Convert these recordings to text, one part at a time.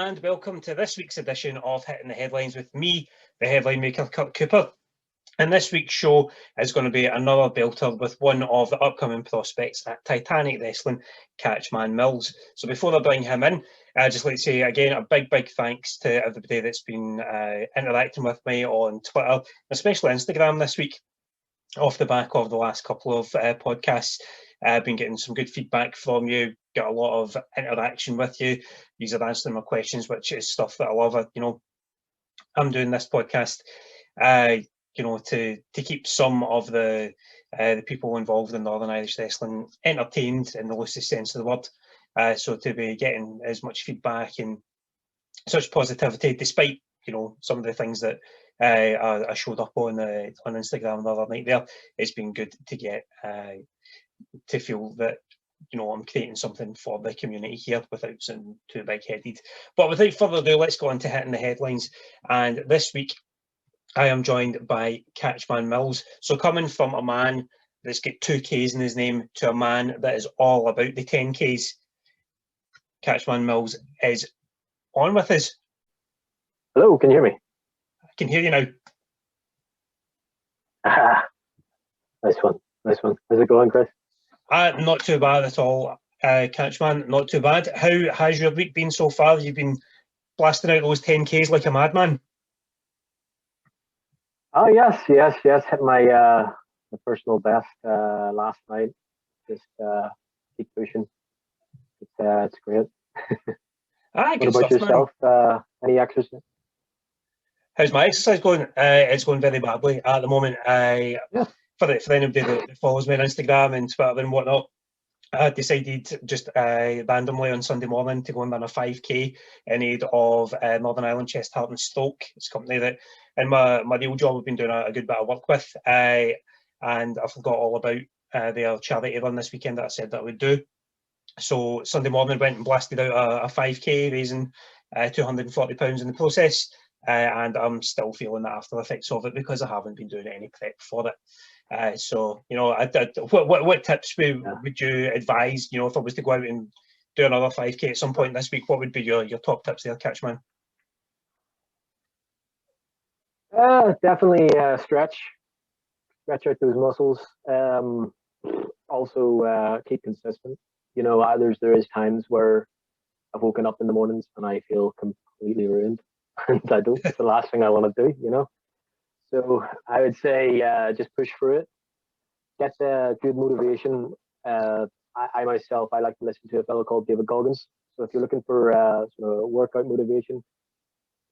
and welcome to this week's edition of Hitting the Headlines with me, the headline maker, Kurt Cooper. And this week's show is going to be another belter with one of the upcoming prospects at Titanic Wrestling, Catchman Mills. So before I bring him in, I'd just like to say again a big thanks to everybody that's been interacting with me on Twitter, especially Instagram this week, off the back of the last couple of podcasts. I've been getting some good feedback from you, got a lot of interaction with you. These are answering my questions, which is stuff that I love. I'm doing this podcast, to keep some of the people involved in Northern Irish wrestling entertained in the loosest sense of the word. So to be getting as much feedback and such positivity, despite some of the things that I showed up on Instagram the other night there, it's been good to get to feel that I'm creating something for the community here without sounding too big-headed. But without further ado, let's go on to hitting the headlines. And this week, I am joined by Catchman Mills. So coming from a man that's got 2 Ks in his name to a man that is all about the 10 Ks, Catchman Mills is on with us. Hello, can you hear me? I can hear you now. Nice one. How's it going, Chris? Not too bad at all, Catchman, not too bad. How has your week been so far? You've been blasting out those 10 Ks like a madman. Oh, yes. Hit my personal best last night. Just keep pushing. It's great. What about yourself? Any exercise? How's my exercise going? It's going very badly at the moment. For anybody that follows me on Instagram and Twitter and whatnot, I decided just randomly on Sunday morning to go and run a 5K in aid of Northern Ireland Chest, Heart and Stoke. It's a company that in my real job I've been doing a good bit of work with, and I forgot all about their charity run this weekend that I said that I would do. So Sunday morning went and blasted out a 5K, raising £240 in the process, and I'm still feeling the after effects of it because I haven't been doing any prep for it. What tips would you advise, if I was to go out and do another 5K at some point this week? What would be your top tips there, Catchman? Definitely stretch out those muscles. Also keep consistent. There is times where I've woken up in the mornings and I feel completely ruined, and it's the last thing I want to do. So I would say just push through it. Get good motivation. I myself, I like to listen to a fellow called David Goggins. So if you're looking for workout motivation,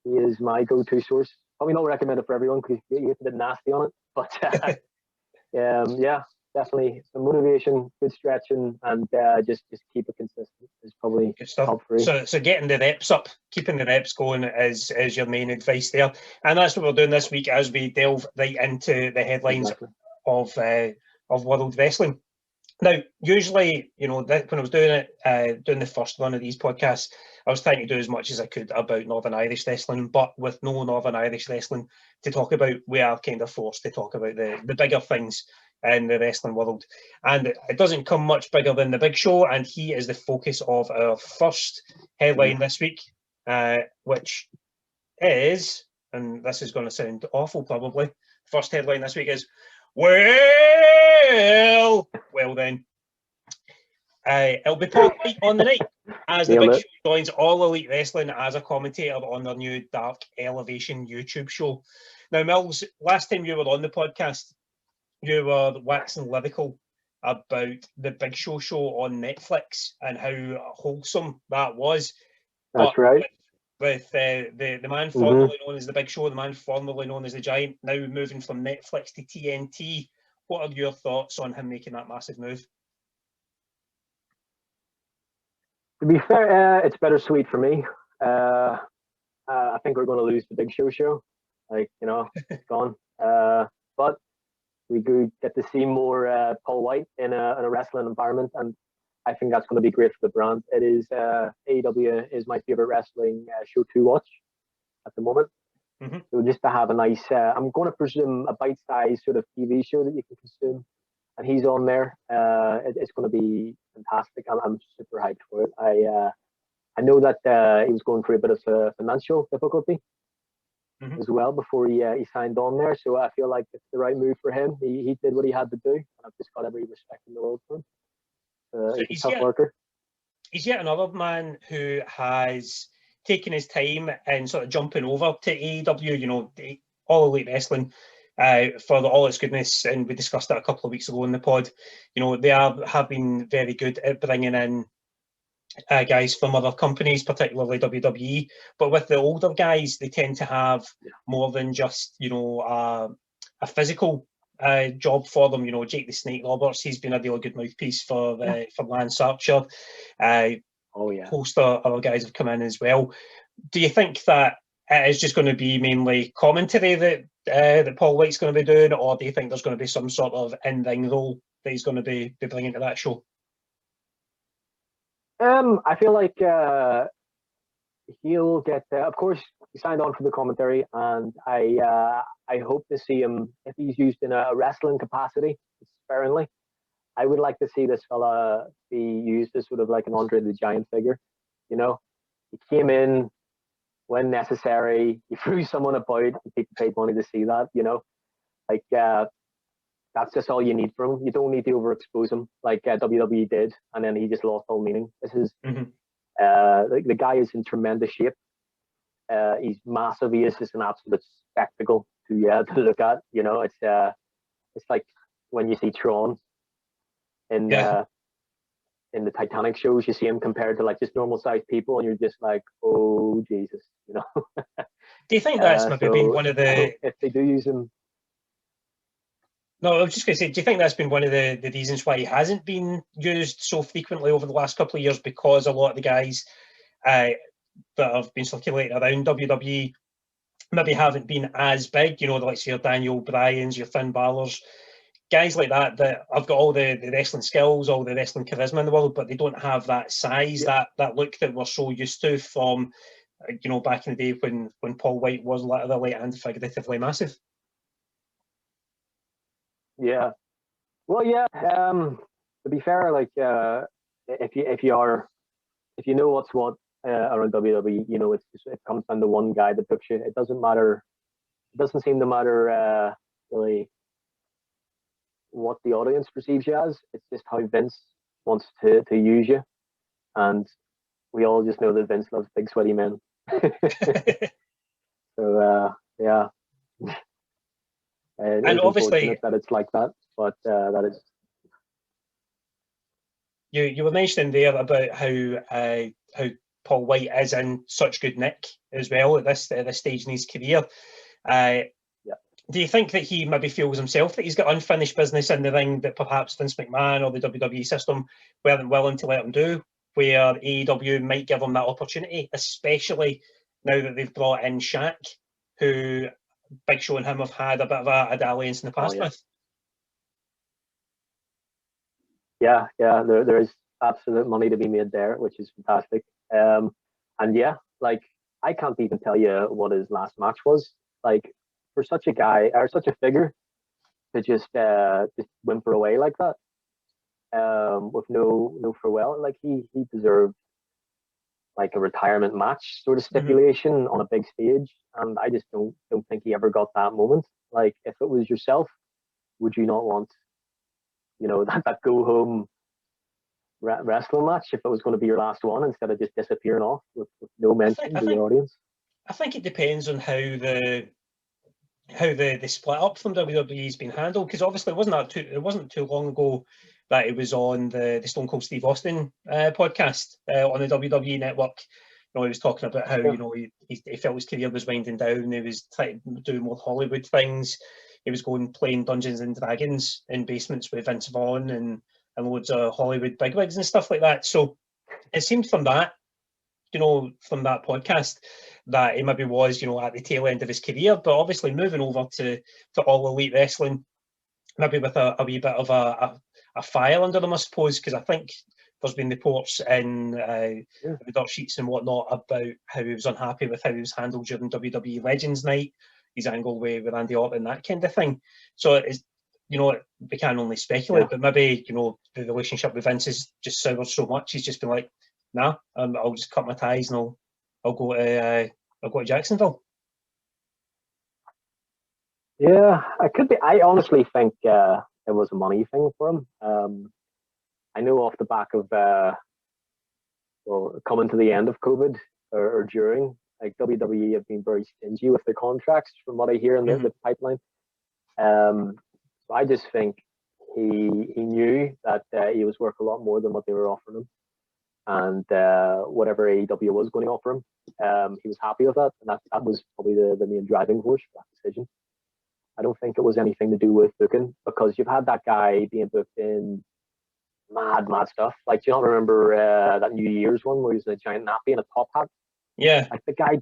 he is my go-to source. Probably not recommended for everyone because you get a bit nasty on it. But yeah, definitely some motivation, good stretching, and just keep it consistent is probably top 3. So getting the reps up, keeping the reps going is your main advice there, and that's what we're doing this week as we delve right into the headlines of World Wrestling. Now, usually, when I was doing the first one of these podcasts, I was trying to do as much as I could about Northern Irish wrestling, but with no Northern Irish wrestling to talk about, we are kind of forced to talk about the bigger things in the wrestling world. And it doesn't come much bigger than the Big Show, and he is the focus of our first headline this week, which is, and this is going to sound awful probably, first headline this week is, well then. It'll be Paul White on the night as the Big Show joins All Elite Wrestling as a commentator on their new Dark Elevation YouTube show. Now, Mills, last time you were on the podcast, you were waxing lyrical about the Big Show on Netflix and how wholesome that was. That's right. With the man formerly known as the Big Show, the man formerly known as the Giant, now moving from Netflix to TNT. What are your thoughts on him making that massive move? To be fair, it's bittersweet for me. I think we're going to lose the Big Show. It's gone. But we do get to see more Paul White in a wrestling environment, and I think that's going to be great for the brand. It is AEW is my favorite wrestling show to watch at the moment. So just to have a nice, I'm going to presume a bite-sized sort of TV show that you can consume, and he's on there. It's going to be fantastic. I'm super hyped for it. I know that he was going through a bit of financial difficulty as well before he signed on there. So I feel like it's the right move for him. He did what he had to do, and I've just got every respect in the world for him. So he's a tough worker. He's yet another man who has taken his time and sort of jumping over to AEW, you know, All Elite Wrestling, for all its goodness, and we discussed that a couple of weeks ago in the pod. You know, they have been very good at bringing in guys from other companies, particularly WWE. But with the older guys, they tend to have more than just, you know, a physical job for them. You know, Jake the Snake Roberts, he's been a really good mouthpiece for Lance Archer. Host of other guys have come in as well. Do you think that it is just going to be mainly commentary that Paul White's going to be doing, or do you think there's going to be some sort of in-ring role that he's going to be bringing to that show? I feel like he'll get. Of course, he signed on for the commentary, and I hope to see him if he's used in a wrestling capacity sparingly. I would like to see this fella be used as sort of like an Andre the Giant figure. You know, he came in when necessary. He threw someone about, and people paid money to see that. You know, like that's just all you need from him. You don't need to overexpose him like WWE did, and then he just lost all meaning. This is the guy is in tremendous shape. He's massive. He is just an absolute spectacle to look at. You know, it's like when you see Tron in the Titanic shows, you see him compared to like just normal sized people, and you're just like, oh Jesus, you know. Do you think that's maybe been one of the, if they do use him? No, I was just going to say, do you think that's been one of the reasons why he hasn't been used so frequently over the last couple of years, because a lot of the guys that have been circulating around WWE maybe haven't been as big, you know, like your Daniel Bryans, your Finn Balor's, guys like that have got all the wrestling skills, all the wrestling charisma in the world, but they don't have that size, that look that we're so used to from, you know, back in the day when Paul White was literally and figuratively massive. Yeah, well, yeah. To be fair, like if you know what's what around WWE, you know, it comes down to one guy that books you. It doesn't matter. It doesn't seem to matter really what the audience perceives you as. It's just how Vince wants to use you, and we all just know that Vince loves big sweaty men. So yeah. And obviously that it's like that, but that is. You were mentioning there about how Paul White is in such good nick as well at this stage in his career. Do you think that he maybe feels himself that he's got unfinished business in the ring that perhaps Vince McMahon or the WWE system weren't willing to let him do, where AEW might give him that opportunity, especially now that they've brought in Shaq, who Big Show and him have had a bit of a dalliance in the past with? Yeah, there is absolute money to be made there, which is fantastic. And yeah, like I can't even tell you what his last match was. Like for such a guy or such a figure to just whimper away like that, with no farewell, like he deserved like a retirement match sort of stipulation on a big stage, and I just don't think he ever got that moment. Like if it was yourself, would you not want, you know, that go home wrestling match if it was going to be your last one, instead of just disappearing off with no mention to the audience? I think it depends on how the split up from WWE's been handled, because obviously it wasn't too long ago that it was on the Stone Cold Steve Austin podcast on the WWE network. You know, he was talking about how you know he felt his career was winding down. He was trying to do more Hollywood things. He was playing Dungeons and Dragons in basements with Vince Vaughn and loads of Hollywood bigwigs and stuff like that. So it seemed from that, you know, from that podcast, that he maybe was, you know, at the tail end of his career. But obviously moving over to All Elite Wrestling, maybe with a wee bit of a file under them, I suppose, because I think there's been reports in the dirt sheets and whatnot about how he was unhappy with how he was handled during WWE Legends Night, his angle with Randy Orton, that kind of thing. So it's, you know, we can only speculate, but maybe, you know, the relationship with Vince has just soured so much. He's just been like, nah, I'll just cut my ties and I'll go to Jacksonville. Yeah, I could be. I honestly think it was a money thing for him. I know off the back of coming to the end of COVID or during, like WWE have been very stingy with their contracts, from what I hear in the pipeline. So I just think he knew that he was worth a lot more than what they were offering him, and whatever AEW was going to offer him, he was happy with that, and that was probably the main driving force for that decision. I don't think it was anything to do with booking, because you've had that guy being booked in mad stuff. Like, do you not remember that New Year's one where he was in a giant nappy and a top hat? Yeah. Like, the guy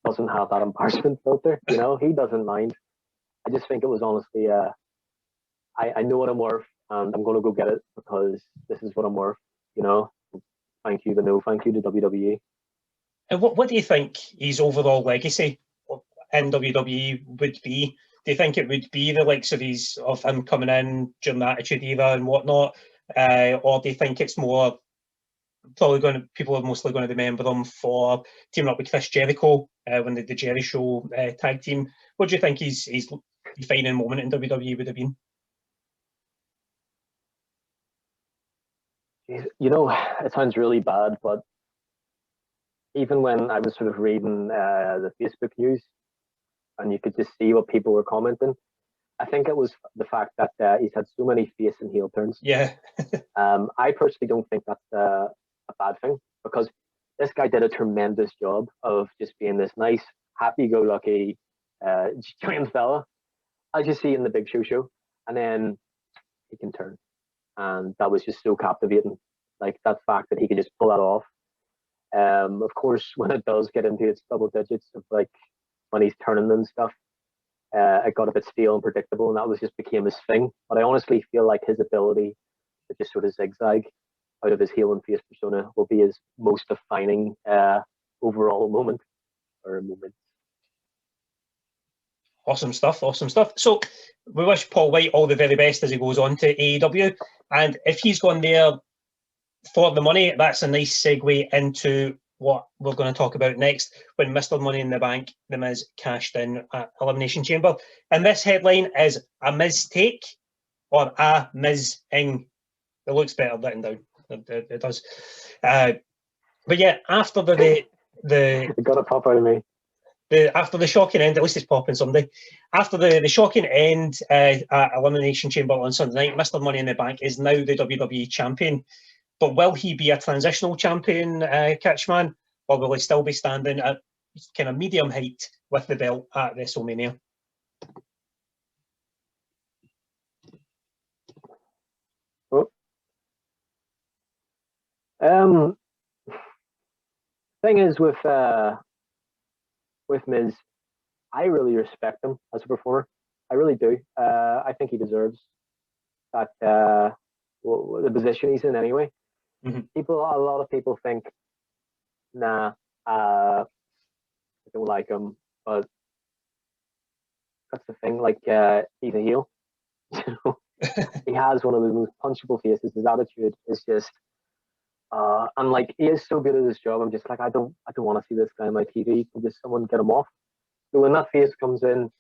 doesn't have that embarrassment filter, you know, he doesn't mind. I just think it was honestly, I know what I'm worth, and I'm going to go get it because this is what I'm worth, you know. Thank you, but no thank you to WWE. And what do you think his overall legacy in WWE would be? Do you think it would be the likes of him coming in during the Attitude Era and whatnot, or do you think it's more people are mostly going to remember him for teaming up with Chris Jericho when the Jerry Show tag team? What do you think his defining moment in WWE would have been? You know, it sounds really bad, but even when I was sort of reading the Facebook news, and you could just see what people were commenting, I think it was the fact that he's had so many face and heel turns. Yeah. I personally don't think that's a bad thing, because this guy did a tremendous job of just being this nice, happy-go-lucky giant fella, as you see in the Big Show, and then he can turn. And that was just so captivating. Like, that fact that he could just pull that off. Of course, when it does get into its double digits of, like, when he's turning and stuff, it got a bit stale and predictable, and that just became his thing. But I honestly feel like his ability to just sort of zigzag out of his heel and face persona will be his most defining overall moment or moment. Awesome stuff. So we wish Paul White all the very best as he goes on to AEW, and if he's gone there for the money, that's a nice segue into what we're going to talk about next, when Mr. Money in the Bank, The Miz, cashed in at Elimination Chamber. And this headline is A-MIZ-TAKE or A-MIZ-ING. It looks better written down. It does. But yeah, after the it got a pop out of me. After the shocking end, at least it's popping someday. After the shocking end at Elimination Chamber on Sunday night, Mr. Money in the Bank is now the WWE champion. But will he be a transitional champion, Catchman, or will he still be standing at kind of medium height with the belt at WrestleMania? Thing is with Miz, I really respect him as a performer. I really do. I think he deserves that the position he's in anyway. Mm-hmm. A lot of people think, nah, I don't like him, but that's the thing. Like, he's a heel. He has one of the most punchable faces. His attitude is just, and like, he is so good at his job. I'm just like, I don't want to see this guy on my TV. Can just someone get him off? So when that face comes in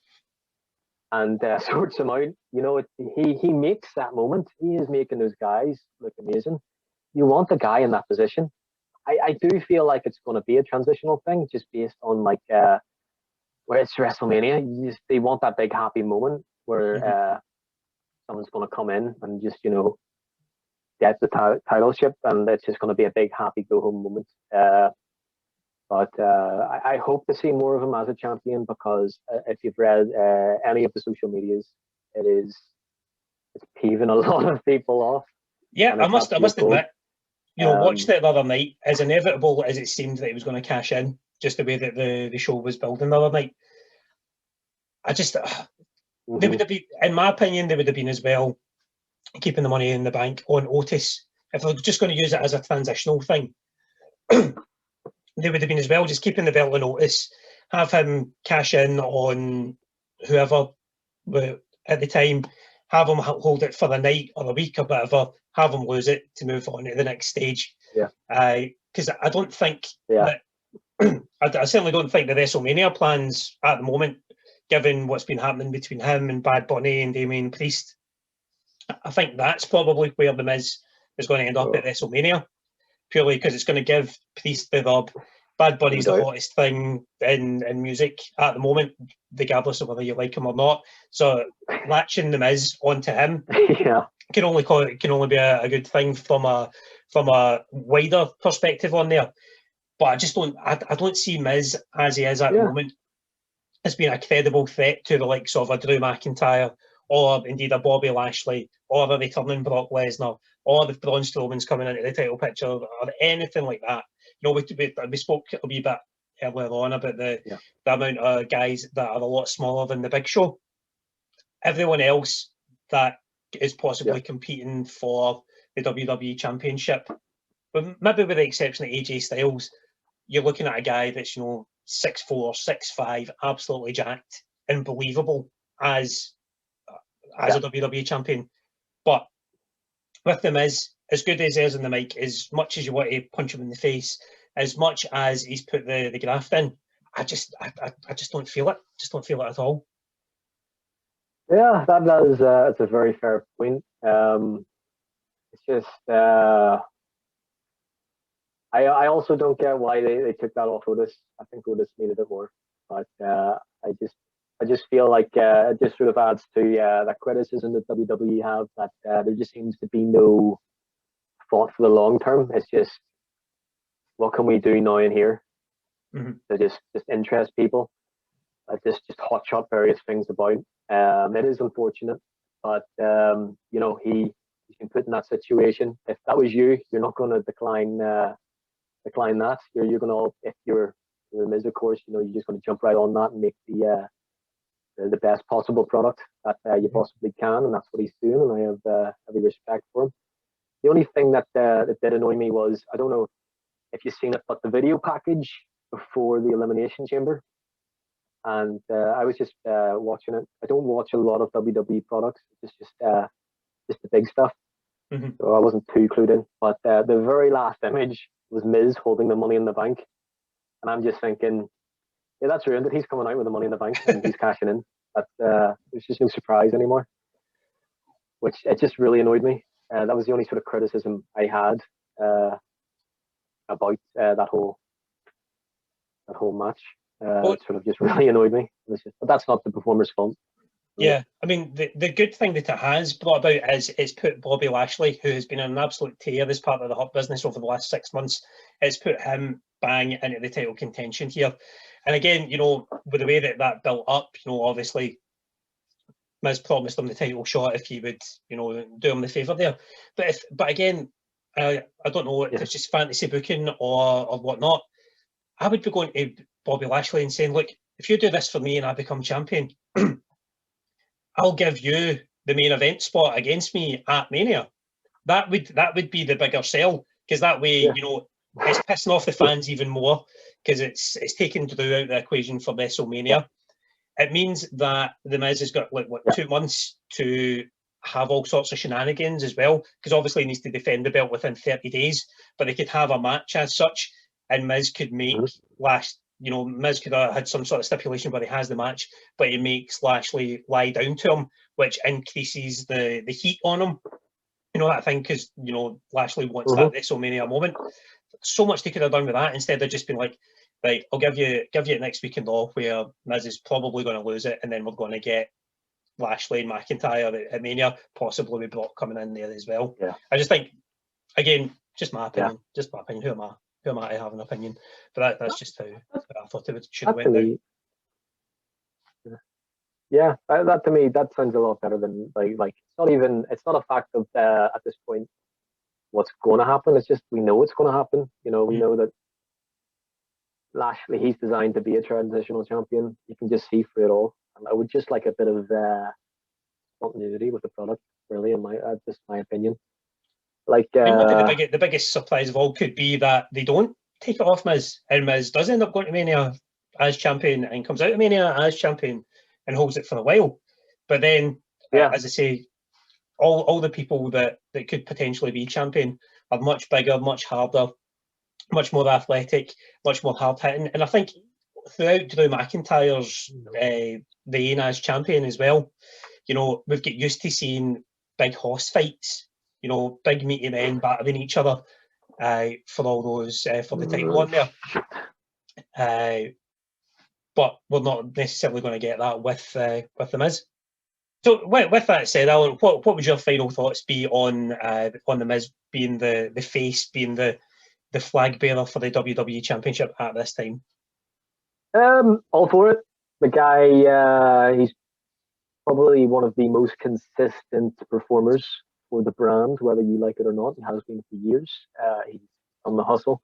and sorts him out, you know, he makes that moment. He is making those guys look amazing. You want a guy in that position. I do feel like it's going to be a transitional thing, just based on like where it's WrestleMania. They want that big happy moment where someone's going to come in and just, you know, get the title ship, and it's just going to be a big happy go home moment. But I hope to see more of him as a champion, because if you've read any of the social medias, it's peeving a lot of people off. Yeah, I must admit, you know, watched it the other night. As inevitable as it seemed that he was going to cash in, just the way that the show was building the other night, I just they would have been, in my opinion, they would have been as well keeping the Money in the Bank on Otis. If they're just going to use it as a transitional thing, they would have been as well just keeping the belt on Otis, have him cash in on whoever at the time, have him hold it for the night or a week or whatever, have him lose it to move on to the next stage. Yeah. because I don't think Yeah. that I certainly don't think the WrestleMania plans at the moment, given what's been happening between him and Bad Bunny and Damien Priest, I think that's probably where the Miz is going to end up at WrestleMania, purely because it's going to give Priest the rub. Bad Bunny's the hottest thing in music at the moment, regardless of whether you like him or not. So latching the Miz onto him can only be a good thing from a wider perspective on there. But I just don't see Miz as he is at the moment as being a credible threat to the likes of a Drew McIntyre, or indeed a Bobby Lashley, or a returning Brock Lesnar, or the Braun Strowman's coming into the title picture, or anything like that. You know, we spoke a wee bit earlier on about the amount of guys that are a lot smaller than the Big Show. Everyone else that is possibly competing for the WWE Championship, but maybe with the exception of AJ Styles, you're looking at a guy that's 6'4", 6'5", absolutely jacked, unbelievable as a WWE champion. But with the Miz, as good as he is in the mic, as much as you want to punch him in the face, as much as he's put the graft in, I just don't feel it. Just don't feel it at all. Yeah, that is that's a very fair point. It's just I also don't get why they took that off Otis. I think Otis needed it more, but I just feel like it just sort of adds to that criticism that WWE have, that there just seems to be no thought for the long term. It's just, what can we do now and here to just interest people? Just hot shot various things about. It is unfortunate, but he's been put in that situation. If that was you, you're not going to decline that. You're going to, if you're the Miz, of course, you're just going to jump right on that and make the best possible product that you possibly can, and that's what he's doing, and I have every respect for him. The only thing that did annoy me was, I don't know if you've seen it, but the video package before the Elimination Chamber, and I was just watching it. I don't watch a lot of WWE products. It's just the big stuff, so I wasn't too clued in. But the very last image was Miz holding the Money in the Bank, and I'm just thinking, yeah, that's ruined it. He's coming out with the Money in the Bank and he's cashing in. There's just no surprise anymore, which it just really annoyed me. That was the only sort of criticism I had about that whole match. It sort of just really annoyed me. But that's not the performer's fault. Yeah, I mean, the good thing that it has brought about is it's put Bobby Lashley, who has been an absolute tear as part of the Hurt Business over the last 6 months, it's put him bang into the title contention here. And again, with the way that built up, obviously Miz promised him the title shot if he would, do him the favour there. But again, I don't know if it's just fantasy booking or whatnot. I would be going to Bobby Lashley and saying, look, if you do this for me and I become champion, I'll give you the main event spot against me at Mania. That would be the bigger sell, because that way, it's pissing off the fans even more, because it's taken Drew out of the equation for WrestleMania. It means that the Miz has got 2 months to have all sorts of shenanigans as well, because obviously he needs to defend the belt within 30 days, but they could have a match as such, and Miz could make Miz could have had some sort of stipulation where he has the match, but he makes Lashley lie down to him, which increases the heat on him. That thing, because, Lashley wants that WrestleMania moment. So much they could have done with that, instead of just being like, right, I'll give you it next week in Raw, where Miz is probably going to lose it, and then we're going to get Lashley and McIntyre at Mania, possibly with Brock coming in there as well. Yeah. I just think, again, just my opinion. Who am I to have an opinion? But that's just how I thought it should have went down. Yeah, that to me, that sounds a lot better than like it's not a fact of at this point what's going to happen. It's just, we know it's going to happen. We know that Lashley, he's designed to be a transitional champion. You can just see through it all. And I would just like a bit of continuity with the product, really, in just my opinion. Like maybe the biggest surprise of all could be that they don't take it off Miz, and Miz does end up going to Mania as champion and comes out of Mania as champion and holds it for a while. But then, as I say, all the people that could potentially be champion are much bigger, much harder, much more athletic, much more hard hitting, and I think throughout Drew McIntyre's reign as champion as well, you know, we've got used to seeing big horse fights, you know, big meaty men battering each other for all those for the title on there. But we're not necessarily going to get that with the Miz. So with that said, Alan, what would your final thoughts be on the Miz being the face, being the flag bearer for the WWE Championship at this time? All for it. The guy, he's probably one of the most consistent performers for the brand, whether you like it or not. He has been for years. He's on the hustle.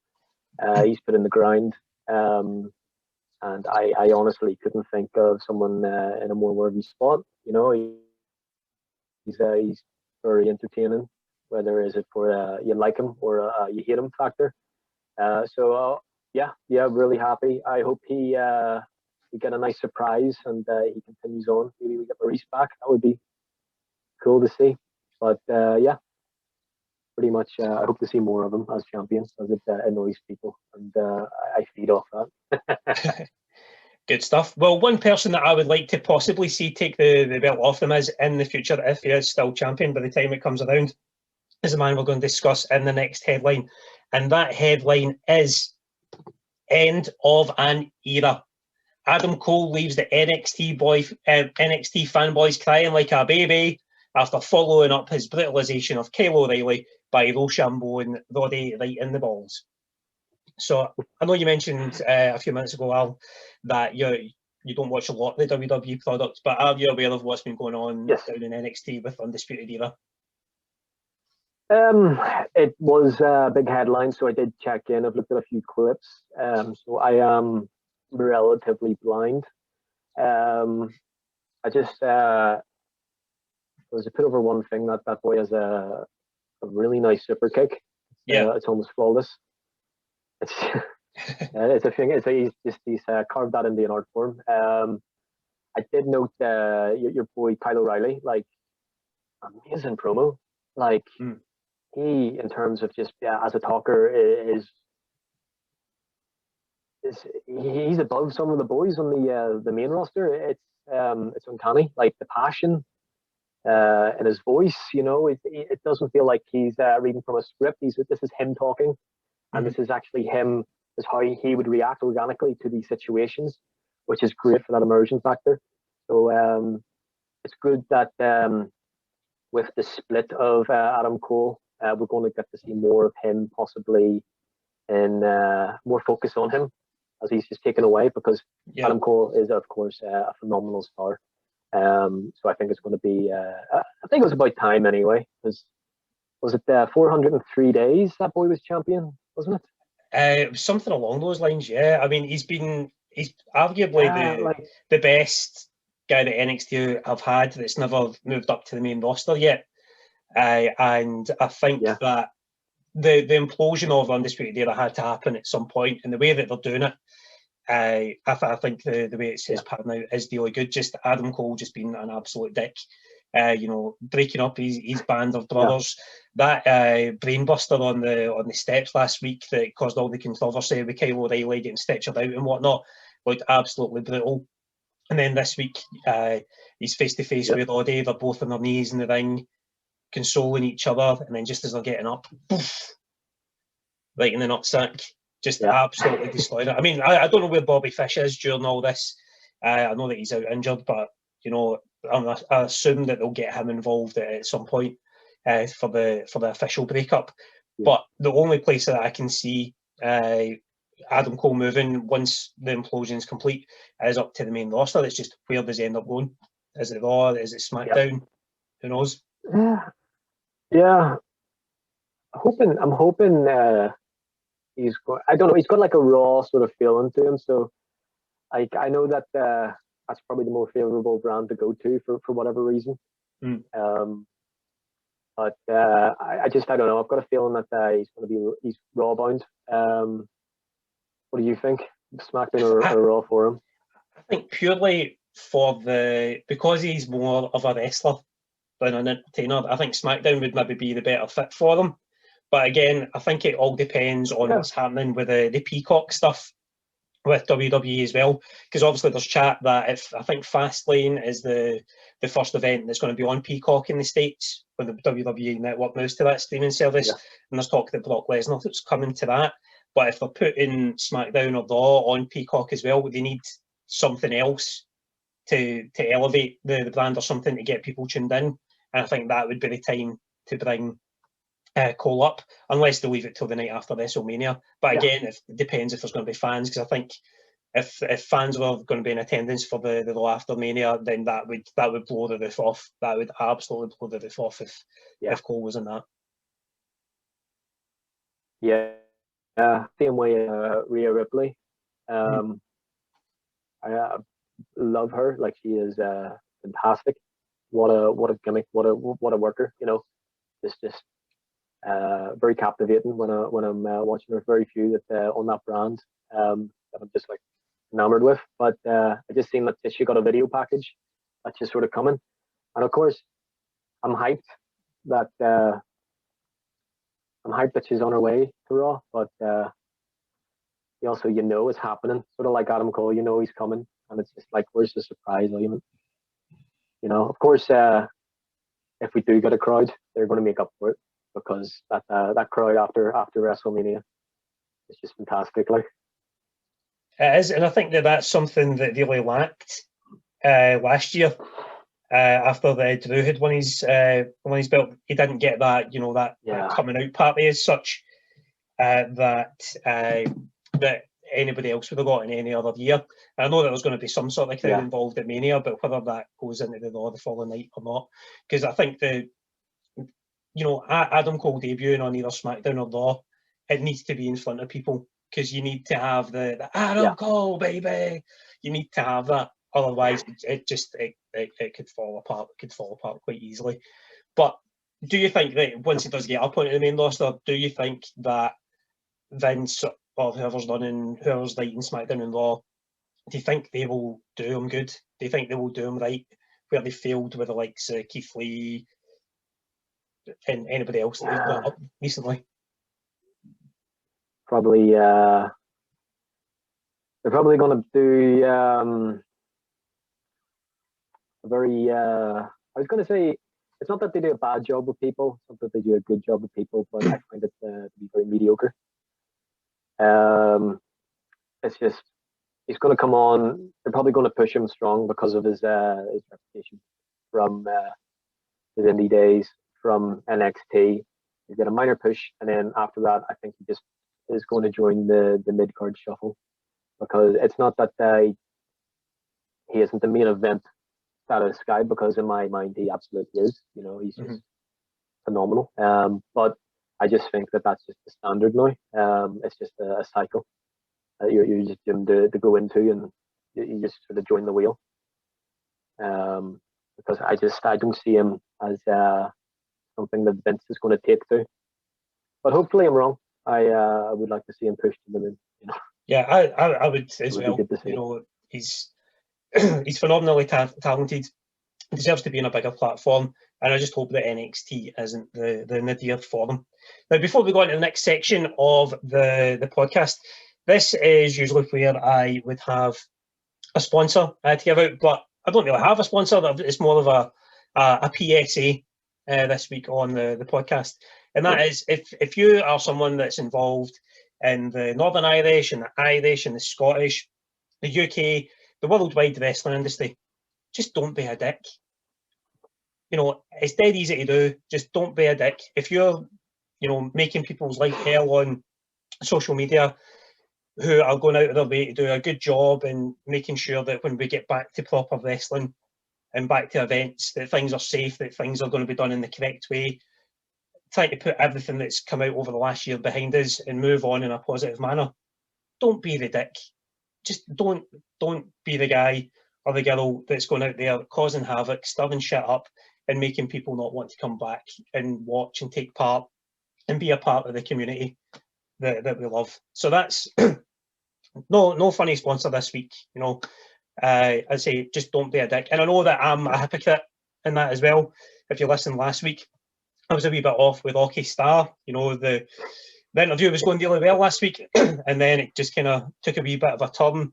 He's put in the grind. And I honestly couldn't think of someone in a more worthy spot. You know, he's very entertaining, whether is it for you like him or you hate him factor. Yeah, really happy. I hope we get a nice surprise and he continues on. Maybe we get Maurice back. That would be cool to see. But yeah, pretty much I hope to see more of him as champion, as it annoys people, and I feed off that. Good stuff. Well, one person that I would like to possibly see take the belt off them is in the future, if he is still champion by the time it comes around, is the man we're going to discuss in the next headline. And that headline is End of an Era. Adam Cole leaves the NXT fanboys crying like a baby after following up his brutalisation of Kyle O'Reilly by Rochambeau Roddy right in the balls. So I know you mentioned a few minutes ago, Al, that you don't watch a lot of the WWE products, but are you aware of what's been going on down in NXT with Undisputed Era? It was a big headline, so I did check in. I've looked at a few clips. So I am relatively blind. I just there was a bit over one thing that boy has a really nice super kick. Yeah, it's almost flawless. It's it's a thing. He's carved that into an art form. I did note your boy Kyle O'Reilly, like amazing promo. Like he, in terms of just as a talker, he's above some of the boys on the main roster. It's uncanny, like the passion in his voice. You know, it doesn't feel like he's reading from a script. This is him talking. And this is actually him, is how he would react organically to these situations, which is great for that immersion factor. So it's good that with the split of Adam Cole, we're going to get to see more of him, possibly, and more focus on him as he's just taken away, because Adam Cole is, of course, a phenomenal star. So I think it's going to be, I think it was about time anyway, because was it 403 days that boy was champion, wasn't it? It was something along those lines, yeah. I mean, he's arguably the best guy that NXT have had that's never moved up to the main roster yet. And I think that the implosion of Undisputed Era had to happen at some point, and the way that they're doing it, I think the way it's panning out is really good. Just Adam Cole just being an absolute dick. You know, breaking up his band of brothers. That brainbuster on the steps last week that caused all the controversy with Kyle O'Reilly getting stitched out and whatnot looked absolutely brutal. And then this week, he's face to face with Roddy. They're both on their knees in the ring, consoling each other. And then just as they're getting up, poof, right in the nutsack, just absolutely destroyed it. I mean, I don't know where Bobby Fish is during all this. I know that he's out injured, but you know, I assume that they'll get him involved at some point for the official breakup. But the only place that I can see Adam Cole moving once the implosion is complete is up to the main roster. It's just, where does he end up going? Is it Raw? Is it SmackDown? Who knows? Yeah. I'm hoping he's going. I don't know. He's got like a Raw sort of feeling to him. So I know that that's probably the more favorable brand to go to for whatever reason. But I don't know. I've got a feeling that he's Raw bound. What do you think? SmackDown or Raw for him? I think purely because he's more of a wrestler than an entertainer, I think SmackDown would maybe be the better fit for him. But again, I think it all depends on what's happening with the Peacock stuff with WWE as well, because obviously there's chat that if I think Fastlane is the first event that's going to be on Peacock in the States when the WWE network moves to that streaming service, and there's talk that Brock Lesnar is coming to that. But if they're putting SmackDown or Raw on Peacock as well, they need something else to elevate the brand or something to get people tuned in. And I think that would be the time to bring Cole up, unless they leave it till the night after WrestleMania. But again, it depends if there's going to be fans, because I think if fans were going to be in attendance for the Raw after Mania, then that would blow the roof off. That would absolutely blow the roof off if Cole was in that. Same way Rhea Ripley. I love her. Like, she is fantastic. What a gimmick. What a worker. You know, it's just very captivating when I'm watching her. Very few that on that brand that I'm just like enamored with. But I just seen that she got a video package that's just sort of coming, and of course I'm hyped that she's on her way to Raw. But you also, you know, it's happening. Sort of like Adam Cole, you know he's coming, and it's just like, where's the surprise element? You know, of course, if we do get a crowd, they're going to make up for it, because that crowd after WrestleMania is just fantastic. Like, it is, and I think that's something that really lacked last year. After Drew had won his belt, he didn't get that, you know, that coming out party as such that anybody else would have got in any other year. And I know that there's going to be some sort of crowd involved at Mania, but whether that goes into the Raw the following night or not, because I think Adam Cole debuting on either SmackDown or Raw, it needs to be in front of people, because you need to have the Adam Cole, baby. You need to have that. Otherwise, it could fall apart. It could fall apart quite easily. But do you think that once it does get up onto the main roster, do you think that Vince or whoever's writing SmackDown and Raw, do you think they will do him good? Do you think they will do him right where they failed with the likes of Keith Lee and anybody else that they've got up recently? Probably, they're probably going to do a very. I was going to say, it's not that they do a bad job with people; it's not that they do a good job with people, but I find it to be very mediocre. It's just, he's going to come on. They're probably going to push him strong because of his reputation from his indie days, from NXT. He's got a minor push, and then after that, I think he just is going to join the mid card shuffle, because it's not that he isn't the main event status guy, because in my mind he absolutely is. You know, he's just phenomenal. But I just think that that's just the standard now. It's just a cycle that you're just doomed to go into, and you just sort of join the wheel. Because I don't see him as something that Vince is going to take to. But hopefully I'm wrong. I would like to see him pushed to the moon. You know? Yeah, I would as well. You know, he's phenomenally talented. He deserves to be on a bigger platform, and I just hope that NXT isn't the nadir for him. Now, before we go on to the next section of the podcast, this is usually where I would have a sponsor to give out, but I don't really have a sponsor. It's more of a PSA this week on the podcast, and that is if you are someone that's involved in the Northern Irish and the Irish and the Scottish, the UK, the worldwide wrestling industry, just don't be a dick. You know, it's dead easy to do. Just don't be a dick. If you're, making people's life hell on social media, who are going out of their way to do a good job and making sure that when we get back to proper wrestling and back to events, that things are safe, that things are going to be done in the correct way, trying to put everything that's come out over the last year behind us and move on in a positive manner. Don't be the dick. Just don't be the guy or the girl that's going out there causing havoc, stirring shit up, and making people not want to come back and watch and take part and be a part of the community that we love. So that's no funny sponsor this week. I say just don't be a dick. And I know that I'm a hypocrite in that as well. If you listened last week, I was a wee bit off with Lucky Star. You know, the interview was going really well last week, and then it just kind of took a wee bit of a turn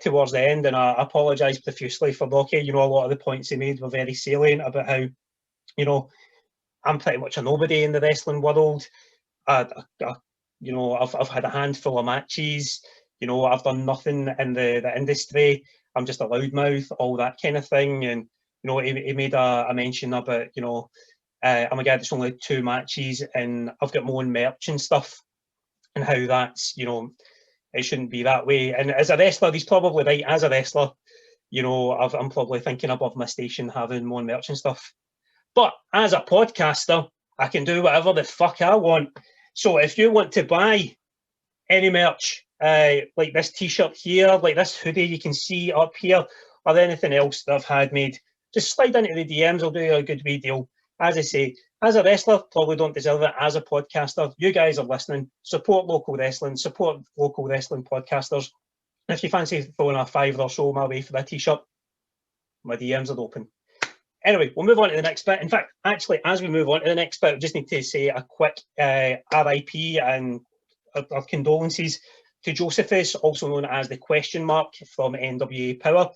towards the end, and I apologised profusely for Rocky. You know, a lot of the points he made were very salient about how, you know, I'm pretty much a nobody in the wrestling world. You know, I've had a handful of matches. You know, I've done nothing in the industry. I'm just a loudmouth, all that kind of thing. And, you know, he made a mention about, you know, I'm a guy that's only 2 matches and I've got my own merch and stuff, and how that's, you know, it shouldn't be that way. And as a wrestler, he's probably right. As a wrestler, you know, I'm probably thinking above my station having my own merch and stuff. But as a podcaster, I can do whatever the fuck I want. So if you want to buy any merch, like this t-shirt here, like this hoodie you can see up here, or anything else that I've had made, just slide into the DMs. I'll do you a good wee deal. As I say, as a wrestler, probably don't deserve it. As a podcaster, you guys are listening. Support local wrestling. Support local wrestling podcasters. If you fancy throwing a $5 or so my way for that t-shirt, my DMs are open. Anyway, we'll move on to the next bit. In fact, actually, as we move on to the next bit, we just need to say a quick RIP and our condolences to Josephus, also known as the Question Mark from NWA Power.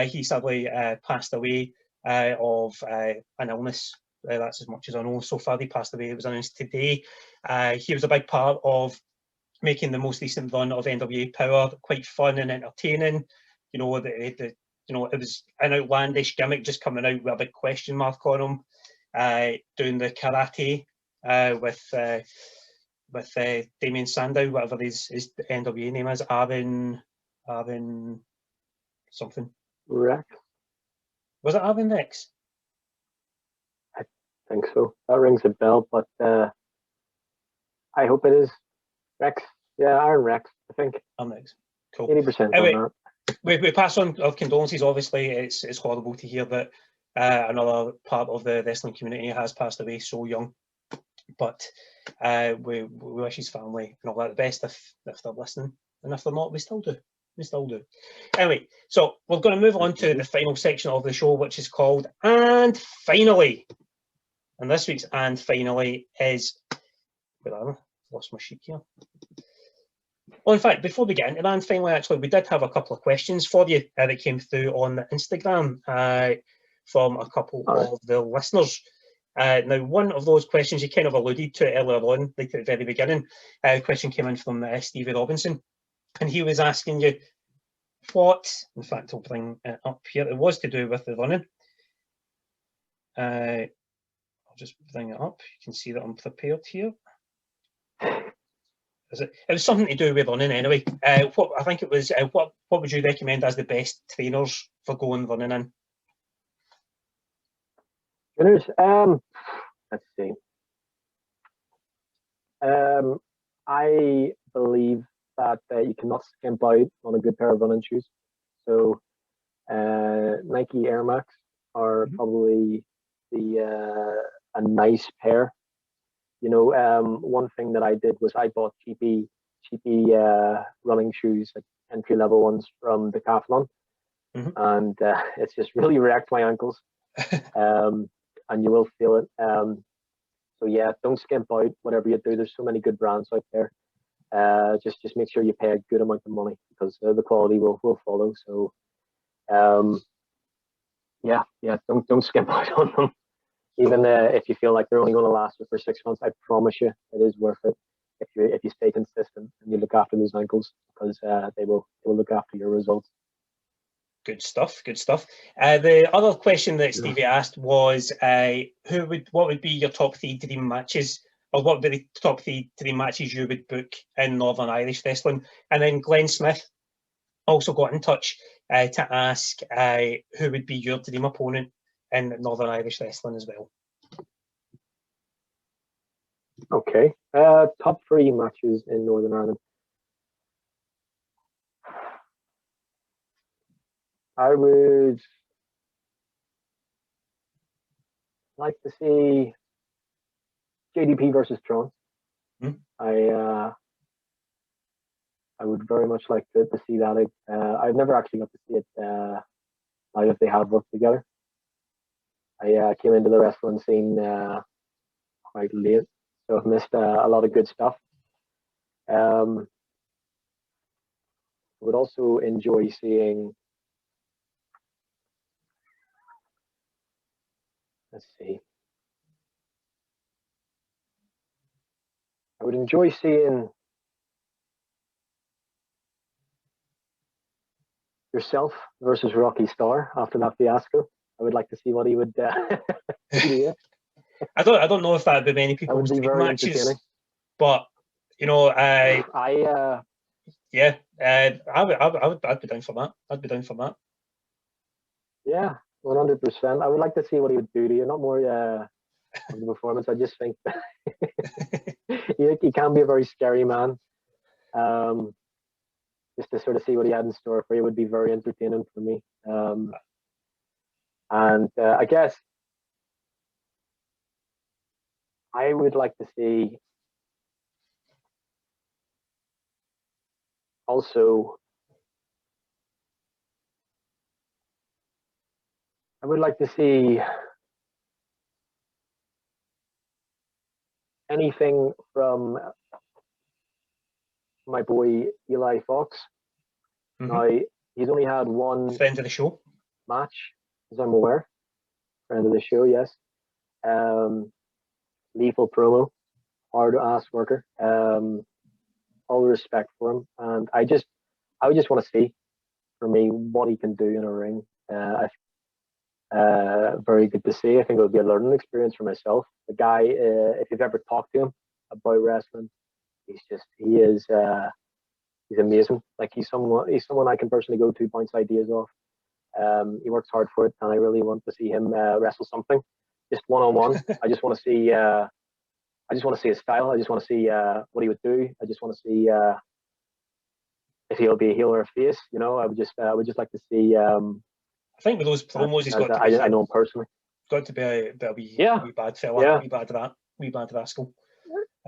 He sadly passed away of an illness. That's as much as I know so far. He passed away. It was announced today. He was a big part of making the most recent run of NWA Power quite fun and entertaining. You know, you know, it was an outlandish gimmick just coming out with a big question mark on him, doing the karate with Damien Sandow, whatever his NWA name is, Arvin something. Rex. Was it Arvin Rex? I think so. That rings a bell, but I hope it is Rex. Yeah, Iron Rex, I think. Arvin Rex. Cool. 80% anyway, on that. We pass on our condolences. Obviously, it's horrible to hear that another part of the wrestling community has passed away so young. But we wish his family and all that the best if they're listening, and if they're not, we still do. We still do. Anyway, so we're going to move on to the final section of the show, which is called And Finally. And this week's And Finally is, where am I? Lost my sheet here. Well, in fact, before we get into that, and finally, actually, we did have a couple of questions for you that came through on Instagram from a couple of the listeners. Now, one of those questions you kind of alluded to earlier on, like at the very beginning. The question came in from Stevie Robinson, and he was asking you what, in fact, I'll bring it up here. It was to do with the running. I'll just bring it up. You can see that I'm prepared here. It was something to do with running anyway. What I think it was, what would you recommend as the best trainers for going running in? Trainers, let's see. I believe that you cannot skimp out on a good pair of running shoes. So Nike Air Max are probably a nice pair. You know, one thing that I did was I bought cheapy running shoes, like entry-level ones from Decathlon, and it's just really wrecked my ankles, and you will feel it. So yeah, don't skimp out. Whatever you do, there's so many good brands out there. Just make sure you pay a good amount of money, because the quality will follow. So yeah, don't skimp out on them. Even if you feel like they're only going to last you for 6 months, I promise you it is worth it if you stay consistent and you look after those ankles, because they will look after your results. Good stuff. Good stuff. The other question that Stevie asked was, what would be your top 3 dream matches, or what would be the top 3 dream matches you would book in Northern Irish wrestling? And then Glenn Smith also got in touch to ask who would be your dream opponent in Northern Irish wrestling as well. Okay. Top 3 matches in Northern Ireland. I would like to see JDP versus Tron. I would very much like to see that. I've never actually got to see it live if they have worked together. I came into the wrestling scene quite late, so I've missed a lot of good stuff. I would also enjoy seeing, let's see, I would enjoy seeing yourself versus Rocky Star after that fiasco. I would like to see what he would do. I don't know if that would be many people's be very matches, but you know, I'd be down for that. I'd be down for that. Yeah, 100%. I would like to see what he would do to you. Not more of the performance. I just think that he can be a very scary man. Just to sort of see what he had in store for you would be very entertaining for me. And I guess I would like to see also, I would like to see anything from my boy Eli Fox. Now, he's only had one friend of the show match, as I'm aware. Friend of the show, yes. Lethal promo, hard ass worker. All the respect for him, and I would just want to see, for me, what he can do in a ring. Very good to see. I think it would be a learning experience for myself. The guy, if you've ever talked to him about wrestling, he's amazing. Like he's someone I can personally go to, bounce ideas off. He works hard for it, and I really want to see him wrestle something, just one-on-one. I just want to see. I just want to see his style. I just want to see what he would do. I just want to see if he'll be a heel or a face. You know, I would just like to see. I think with those promos, he's got to be. I know him personally. Got to be a wee bad fella, wee bad rascal.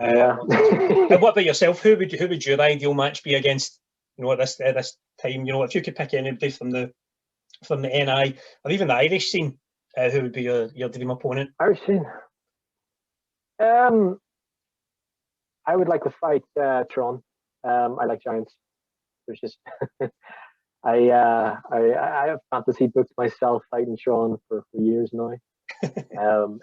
Yeah. And what about yourself? Who would your ideal match be against? You know, at this time, you know, if you could pick anybody from the NI or even the Irish scene, who would be your dream opponent? Irish scene. I would like to fight Tron. I like giants. There's just I have fantasy booked myself fighting Tron for years now.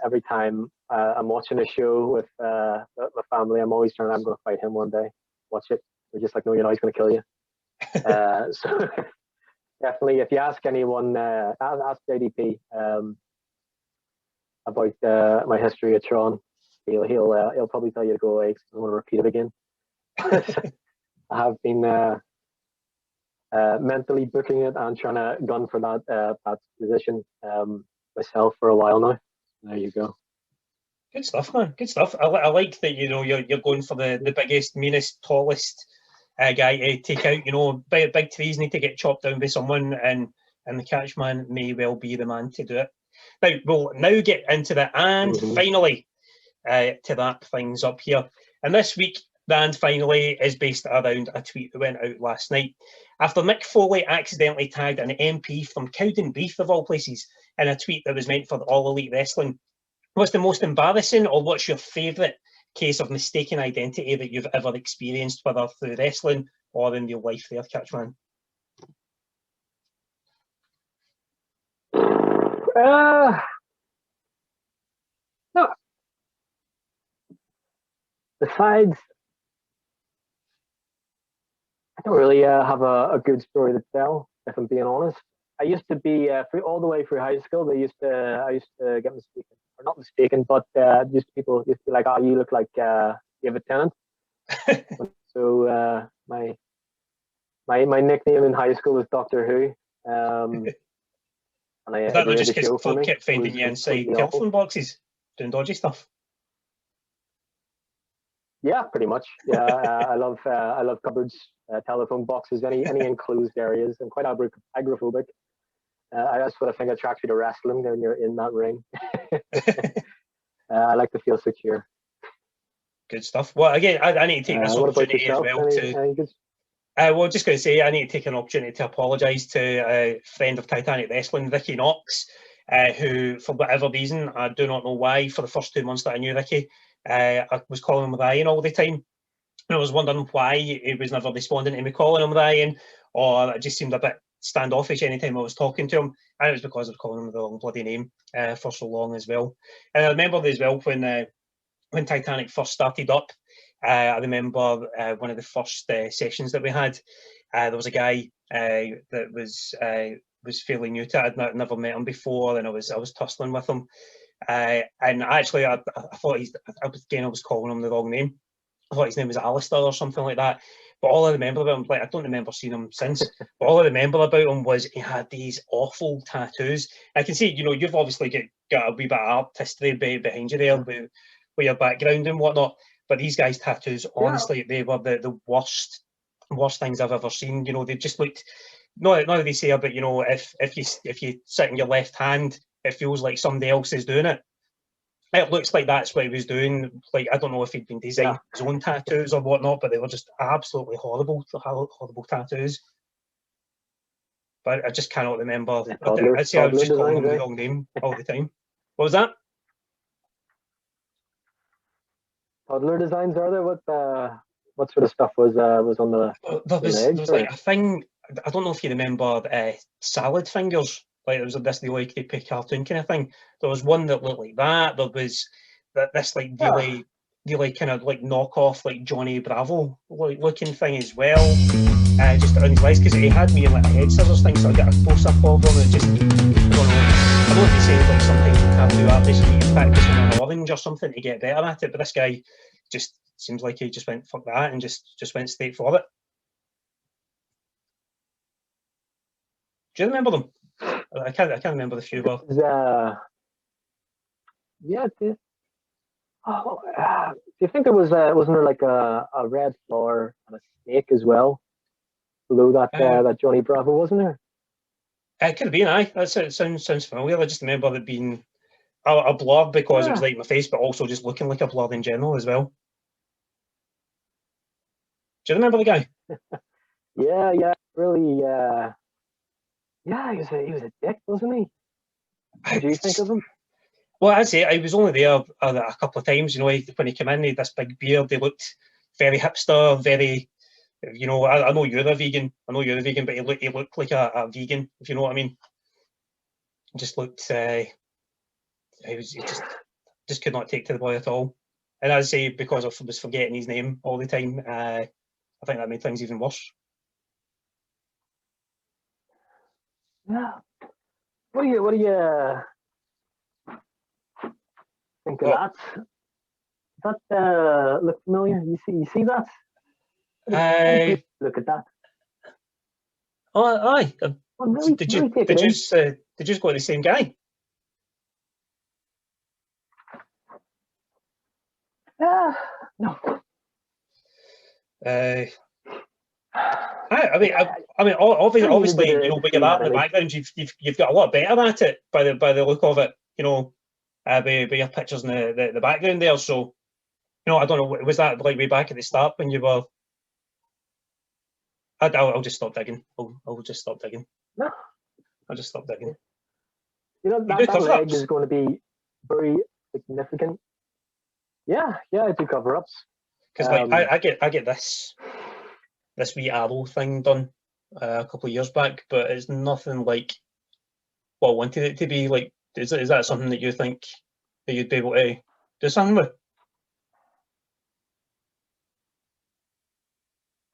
Every time I'm watching a show with my family, I'm always I'm going to fight him one day. Watch it. They're just like, no, you know, he's going to kill you. So definitely, if you ask anyone, ask JDP about my history of Tron, he'll probably tell you to go away because I don't want to repeat it again. I have been mentally booking it and trying to gun for that position myself for a while now. There you go. Good stuff, man. Good stuff. I like that, you know, you're going for the biggest, meanest, tallest guy to take out. You know, big trees need to get chopped down by someone, and the Catchman may well be the man to do it. Now, we'll now get into the and finally to wrap things up here. And this week, the and finally is based around a tweet that went out last night. After Mick Foley accidentally tagged an MP from Cowdenbeath, of all places, in a tweet that was meant for All Elite Wrestling. What's the most embarrassing, or what's your favourite case of mistaken identity that you've ever experienced, whether through wrestling or in real life there, Catchman? No. Besides, I don't really have a good story to tell, if I'm being honest. I used to be all the way through high school. I used to get mistaken, or not mistaken, but people used to be like, "Oh, you look like you have a tenant." So my nickname in high school was Doctor Who. And Is that not just because folk kept finding you inside telephone boxes doing dodgy stuff? Yeah, pretty much. Yeah, I love cupboards, telephone boxes, any enclosed areas. I'm quite agoraphobic. That's what I think attracts you to wrestling when you're in that ring. I like to feel secure. Good stuff. Well, again, I need to take this opportunity as well well, just going to say, I need to take an opportunity to apologise to a friend of Titanic Wrestling, Ricky Knox, who, for whatever reason, I do not know why, for the first 2 months that I knew Ricky, I was calling him Ryan all the time. And I was wondering why he was never responding to me calling him Ryan, or it just seemed a bit standoffish anytime I was talking to him. And it was because I was calling him the wrong bloody name for so long as well. And I remember as well when Titanic first started up, I remember one of the first sessions that we had. There was a guy that was fairly new to it. I'd never met him before, and I was tussling with him. And actually, I thought I was calling him the wrong name. I thought his name was Alistair or something like that. But all I remember about him, like, I don't remember seeing him since, but all I remember about him was he had these awful tattoos. I can see, you've obviously got a wee bit of artistry behind you there with your background and whatnot. But these guys' tattoos, honestly, they were the worst things I've ever seen. They just looked, not that they say, but if you sit in your left hand, it feels like somebody else is doing it. It looks like that's what he was doing. Like, I don't know if he'd been designing his own tattoos or whatnot, but they were just absolutely horrible tattoos. But I just cannot remember. I'd say I was just calling him the wrong name all the time. What was that? Toddler designs, are there? What sort of stuff was on the there was like a thing. I don't know if you remember salad fingers. Like, there was this really creepy cartoon kind of thing. There was one that looked like that. There was this like really kind of like knockoff, like Johnny Bravo looking thing as well. Just on his legs, because he had me in like a head scissors thing, so I got a close up of him and just, I don't know if you say like sometimes you can't do that, this you need to practice on an orange or something to get better at it, but this guy just seems like he just went fuck that and just went straight for it. Do you remember them? I can't remember the few. Yeah. Do you think there wasn't there like a red flower and a snake as well below that that Johnny Bravo, wasn't there? It could have been. Aye, that sounds familiar. I just remember it being a blur because it was like my face, but also just looking like a blur in general as well. Do you remember the guy? Yeah, really. Yeah, he was a dick, wasn't he? What do you think of him? Well, I'd say I was only there a couple of times. When he came in, he had this big beard. They looked very hipster, very. I know you're a vegan. But he looked like a vegan, if you know what I mean. He just looked. He just could not take to the boy at all. And I'd say because I was forgetting his name all the time, I think that made things even worse. Yeah. What do you think of that? Does that look familiar? You see that? Look at that. Oh, aye. Really, did you go to the same guy? No. I mean, obviously, when you're at in the background, you've got a lot better at it by the look of it. By your pictures in the background there. So, I don't know. Was that like way back at the start when you were? I'll just stop digging. I'll just stop digging. No. I'll just stop digging. That leg is going to be very significant. Yeah, I do cover-ups. Because I get this wee arrow thing done a couple of years back, but it's nothing like what I wanted it to be. Like, is that something that you think that you'd be able to do something with?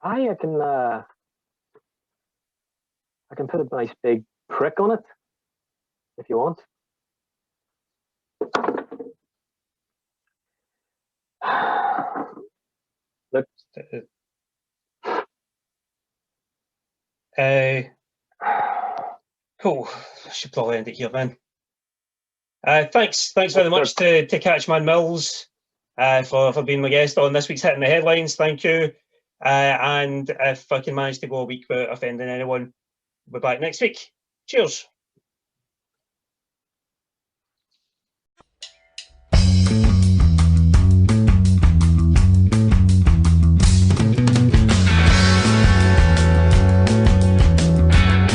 I can put a nice big prick on it if you want. Look. Cool. I should probably end it here then. Thanks very much to Catchman Mills for being my guest on this week's Hitting the Headlines. Thank you. And if I can manage to go a week without offending anyone, we'll be back next week. Cheers.